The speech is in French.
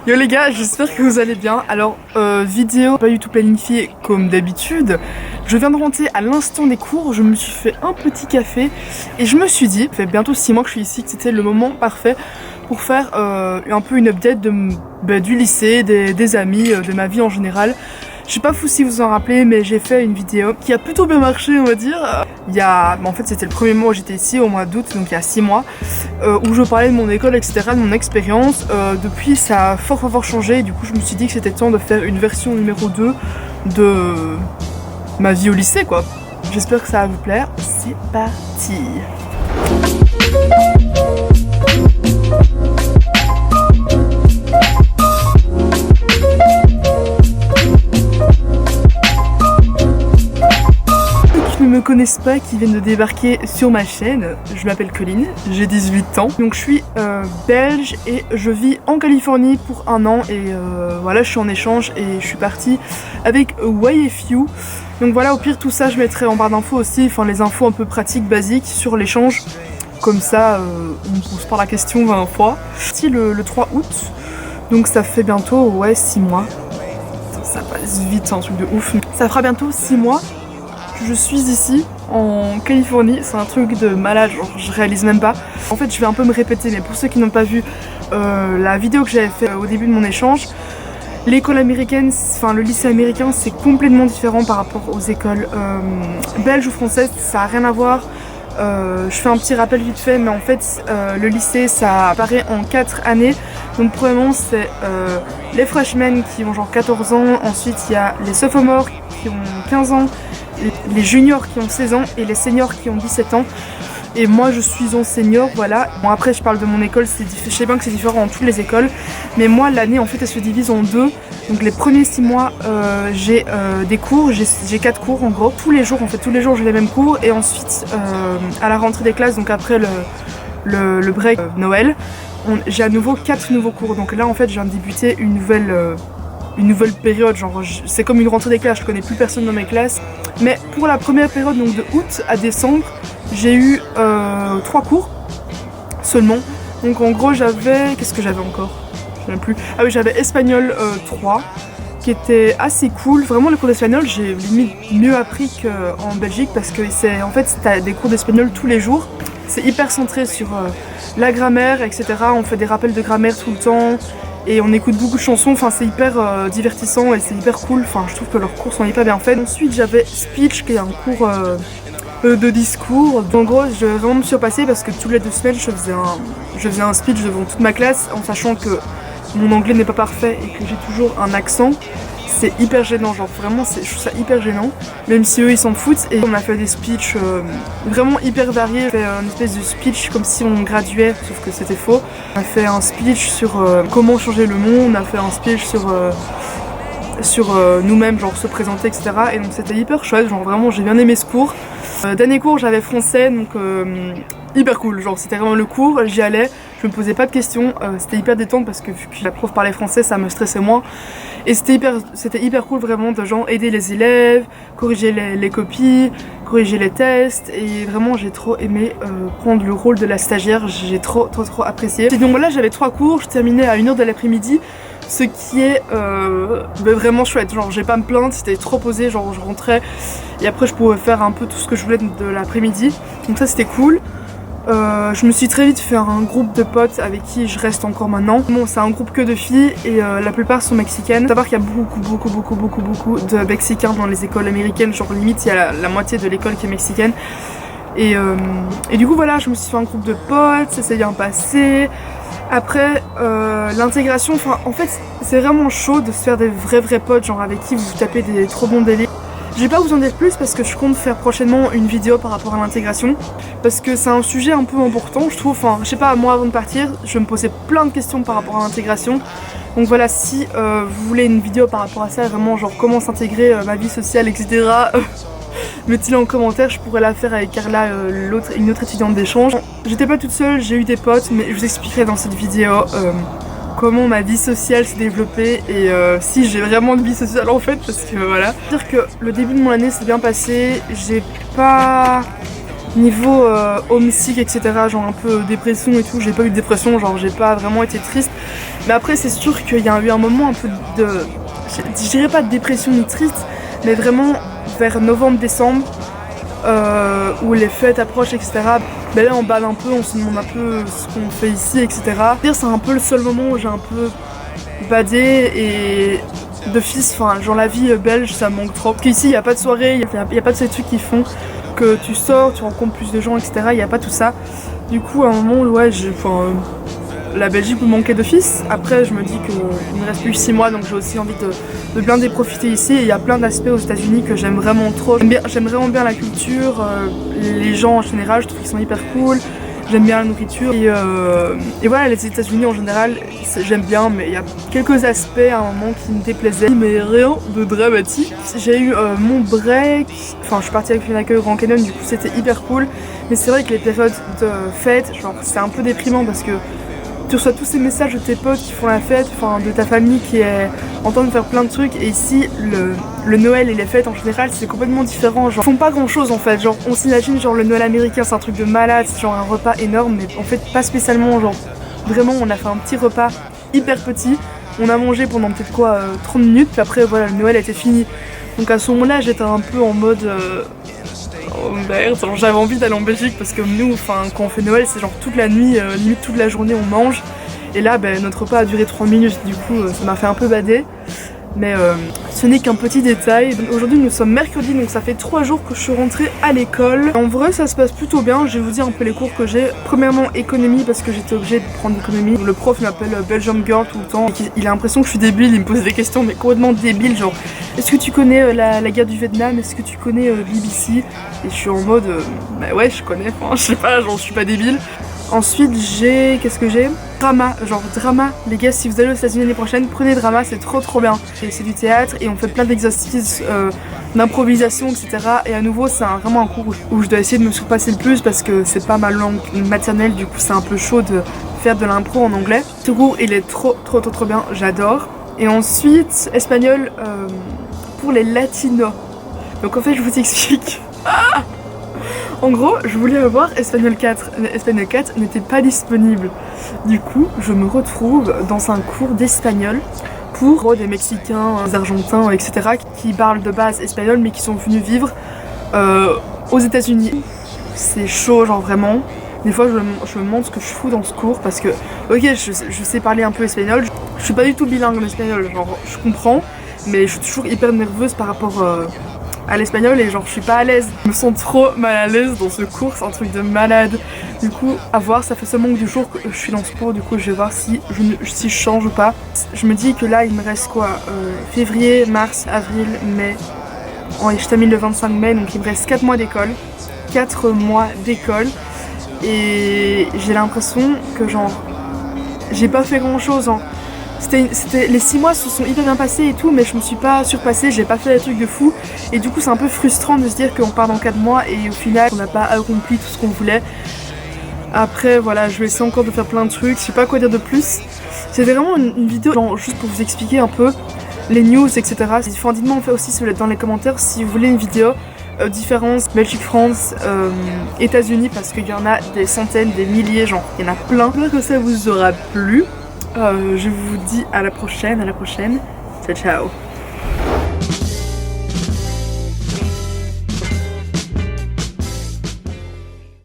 Yo les gars, j'espère que vous allez bien. Alors, vidéo pas du tout planifiée comme d'habitude. Je viens de rentrer à l'instant des cours, je me suis fait un petit café et je me suis dit, ça fait bientôt 6 mois que je suis ici, que c'était le moment parfait pour faire un peu une update du lycée, des amis, de ma vie en général. Je sais pas fou si vous vous en rappelez, mais j'ai fait une vidéo qui a plutôt bien marché, on va dire. En fait, c'était le premier mois où j'étais ici, au mois d'août, donc il y a 6 mois, où je parlais de mon école, etc., de mon expérience. Depuis, ça a fort changé, et du coup, je me suis dit que c'était temps de faire une version numéro 2 de ma vie au lycée, quoi. J'espère que ça va vous plaire. C'est parti! Ne me connaissent pas, qui viennent de débarquer sur ma chaîne, je m'appelle Colline, j'ai 18 ans, donc je suis belge et je vis en Californie pour 1 an et voilà, je suis en échange et je suis partie avec YFU. Donc voilà, au pire tout ça je mettrai en barre d'infos aussi, enfin les infos un peu pratiques, basiques sur l'échange, comme ça on me pose pas la question 20 fois. C'est le 3 août, donc ça fait bientôt 6 mois, ça passe vite, c'est un truc de ouf. Ça fera bientôt 6 mois. Je suis ici en Californie, c'est un truc de malade, genre je réalise même pas. En fait je vais un peu me répéter, mais pour ceux qui n'ont pas vu la vidéo que j'avais fait au début de mon échange, l'école américaine, enfin le lycée américain c'est complètement différent par rapport aux écoles belges ou françaises, ça a rien à voir. Je fais un petit rappel vite fait, mais en fait le lycée ça apparaît en 4 années. Donc premièrement c'est les freshmen qui ont genre 14 ans, ensuite il y a les sophomores qui ont 15 ans, les juniors qui ont 16 ans et les seniors qui ont 17 ans. Et moi je suis en senior, voilà. Bon après je parle de mon école, je sais bien que c'est différent dans toutes les écoles, mais moi l'année en fait elle se divise en 2. Donc les premiers 6 mois j'ai des cours, j'ai 4 cours en gros. Tous les jours j'ai les mêmes cours et ensuite à la rentrée des classes, donc après le break Noël, j'ai à nouveau 4 nouveaux cours. Donc là en fait je viens de débuter une nouvelle période, genre c'est comme une rentrée des classes, je connais plus personne dans mes classes. Mais pour la première période, donc de août à décembre, j'ai eu 3 cours seulement. Donc en gros j'avais, qu'est-ce que j'avais encore? Je ne sais plus. Ah oui, j'avais espagnol 3 qui était assez cool. Vraiment le cours d'espagnol j'ai limite mieux appris qu'en Belgique parce que en fait t'as des cours d'espagnol tous les jours. C'est hyper centré sur la grammaire, etc. On fait des rappels de grammaire tout le temps. Et on écoute beaucoup de chansons, enfin c'est hyper divertissant et c'est hyper cool, enfin je trouve que leurs cours sont hyper bien faits. Ensuite j'avais speech qui est un cours de discours. En gros je vais vraiment me surpasser parce que toutes les 2 semaines je faisais un speech devant toute ma classe en sachant que mon anglais n'est pas parfait et que j'ai toujours un accent. C'est hyper gênant, genre vraiment je trouve ça hyper gênant, même si eux ils s'en foutent. Et on a fait des speeches vraiment hyper variés. On a fait une espèce de speech comme si on graduait, sauf que c'était faux. On a fait un speech sur comment changer le monde, on a fait un speech sur nous-mêmes, genre se présenter, etc. Et donc c'était hyper chouette, genre vraiment j'ai bien aimé ce cours. Dernier cours j'avais français, donc hyper cool, genre c'était vraiment le cours, j'y allais, je me posais pas de questions, c'était hyper détente parce que vu que la prof parlait français ça me stressait moins. Et c'était hyper cool vraiment de genre aider les élèves, corriger les copies, corriger les tests. Et vraiment j'ai trop aimé prendre le rôle de la stagiaire, j'ai trop apprécié. Et donc voilà, j'avais 3 cours, je terminais à 1h de l'après-midi, ce qui est vraiment chouette. Genre j'ai pas à me plaindre, c'était trop posé, genre je rentrais et après je pouvais faire un peu tout ce que je voulais de l'après-midi. Donc ça c'était cool. Je me suis très vite fait un groupe de potes avec qui je reste encore maintenant. Bon, c'est un groupe que de filles et la plupart sont mexicaines. Faut savoir qu'il y a beaucoup de Mexicains dans les écoles américaines, genre limite il y a la moitié de l'école qui est mexicaine. Et du coup voilà, je me suis fait un groupe de potes, ça s'est bien passé. Après l'intégration, enfin en fait c'est vraiment chaud de se faire des vrais potes, genre avec qui vous tapez des trop bons délires. Je vais pas vous en dire plus parce que je compte faire prochainement une vidéo par rapport à l'intégration parce que c'est un sujet un peu important je trouve, enfin je sais pas, moi avant de partir je me posais plein de questions par rapport à l'intégration. Donc voilà, si vous voulez une vidéo par rapport à ça, vraiment genre comment s'intégrer, ma vie sociale, etc. Mettez-le en commentaire, je pourrais la faire avec Carla, une autre étudiante d'échange. J'étais pas toute seule, j'ai eu des potes, mais je vous expliquerai dans cette vidéo comment ma vie sociale s'est développée et si j'ai vraiment une vie sociale en fait, parce que voilà. Dire que le début de mon année s'est bien passé, j'ai pas niveau homesick etc, genre un peu dépression et tout, j'ai pas eu de dépression, genre j'ai pas vraiment été triste, Mais après c'est sûr qu'il y a eu un moment un peu de, je dirais pas de dépression ni triste, mais vraiment vers novembre-décembre, où les fêtes approchent, etc. Ben là on balle un peu, on se demande un peu ce qu'on fait ici, etc. C'est un peu le seul moment où j'ai un peu badé et d'office, enfin genre la vie belge ça me manque trop. Parce qu'ici il n'y a pas de soirée, il n'y a pas de ces trucs qui font que tu sors, tu rencontres plus de gens, etc. Il n'y a pas tout ça. Du coup à un moment, ouais, la Belgique me manquait d'office. Après je me dis qu'il me reste plus que 6 mois, donc j'ai aussi envie de bien profiter ici. Et il y a plein d'aspects aux États-Unis que j'aime vraiment trop. J'aime vraiment bien la culture, les gens en général, je trouve qu'ils sont hyper cool. J'aime bien la nourriture et voilà, les États-Unis en général j'aime bien, mais il y a quelques aspects à un moment qui me déplaisaient, mais rien de dramatique. J'ai eu mon break, enfin je suis partie avec une accueil au Grand Canyon, du coup c'était hyper cool, mais c'est vrai que les périodes de fête, genre c'est un peu déprimant parce que tu reçois tous ces messages de tes potes qui font la fête, enfin de ta famille qui est en train de faire plein de trucs, et ici le Noël et les fêtes en général c'est complètement différent, genre ils font pas grand chose en fait, genre on s'imagine genre le Noël américain c'est un truc de malade, c'est genre un repas énorme, mais en fait pas spécialement, genre vraiment on a fait un petit repas hyper petit, on a mangé pendant peut-être quoi 30 minutes, puis après voilà le Noël était fini, donc à ce moment là j'étais un peu en mode oh merde, j'avais envie d'aller en Belgique parce que nous, enfin, quand on fait Noël, c'est genre toute la nuit, limite toute la journée on mange. Et là, ben, notre repas a duré 3 minutes, du coup, ça m'a fait un peu bader. Mais ce n'est qu'un petit détail. Aujourd'hui, nous sommes mercredi, donc ça fait 3 jours que je suis rentrée à l'école. En vrai, ça se passe plutôt bien. Je vais vous dire un peu les cours que j'ai. Premièrement, économie, parce que j'étais obligée de prendre l'économie. Le prof m'appelle Belgium Girl tout le temps. Il a l'impression que je suis débile, il me pose des questions, mais complètement débiles. Genre, est-ce que tu connais la guerre du Vietnam? Est-ce que tu connais BBC? Et je suis en mode, bah ouais, je connais, enfin, je sais pas, genre, je suis pas débile. Ensuite j'ai, qu'est-ce que j'ai? Drama, genre drama, les gars si vous allez aux États-Unis l'année prochaine, prenez drama, c'est trop bien. C'est du théâtre et on fait plein d'exercices d'improvisation, etc. Et à nouveau c'est vraiment un cours où je dois essayer de me surpasser le plus parce que c'est pas ma langue maternelle, du coup c'est un peu chaud de faire de l'impro en anglais. Ce cours il est trop bien, j'adore. Et ensuite espagnol pour les latinos. Donc en fait je vous explique. En gros, je voulais avoir Espagnol 4, mais Espagnol 4 n'était pas disponible. Du coup, je me retrouve dans un cours d'espagnol pour des Mexicains, des Argentins, etc. qui parlent de base espagnol mais qui sont venus vivre aux États-Unis. C'est chaud, genre vraiment. Des fois, je me demande ce que je fous dans ce cours parce que, ok, je sais parler un peu espagnol. Je suis pas du tout bilingue en espagnol, genre je comprends, mais je suis toujours hyper nerveuse par rapport à l'espagnol et genre je suis pas à l'aise. Je me sens trop mal à l'aise dans ce cours, c'est un truc de malade. Du coup, à voir, ça fait seulement 2 jours que je suis dans ce cours, du coup je vais voir si je change ou pas. Je me dis que là il me reste quoi février, mars, avril, mai. Ouais, je termine le 25 mai, donc il me reste 4 mois d'école. 4 mois d'école. Et j'ai l'impression que genre j'ai pas fait grand chose hein. Les 6 mois se sont hyper bien passés et tout, mais je me suis pas surpassée, j'ai pas fait des trucs de fou. Et du coup c'est un peu frustrant de se dire qu'on part dans 4 mois et au final on n'a pas accompli tout ce qu'on voulait. Après voilà, je vais essayer encore de faire plein de trucs, je sais pas quoi dire de plus. C'était vraiment une vidéo genre, juste pour vous expliquer un peu les news, etc. Dites-moi aussi dans les commentaires si vous voulez une vidéo différence Belgique, France, États-Unis, parce qu'il y en a des centaines, des milliers, genre il y en a plein. J'espère que ça vous aura plu. Je vous dis à la prochaine, ciao ciao.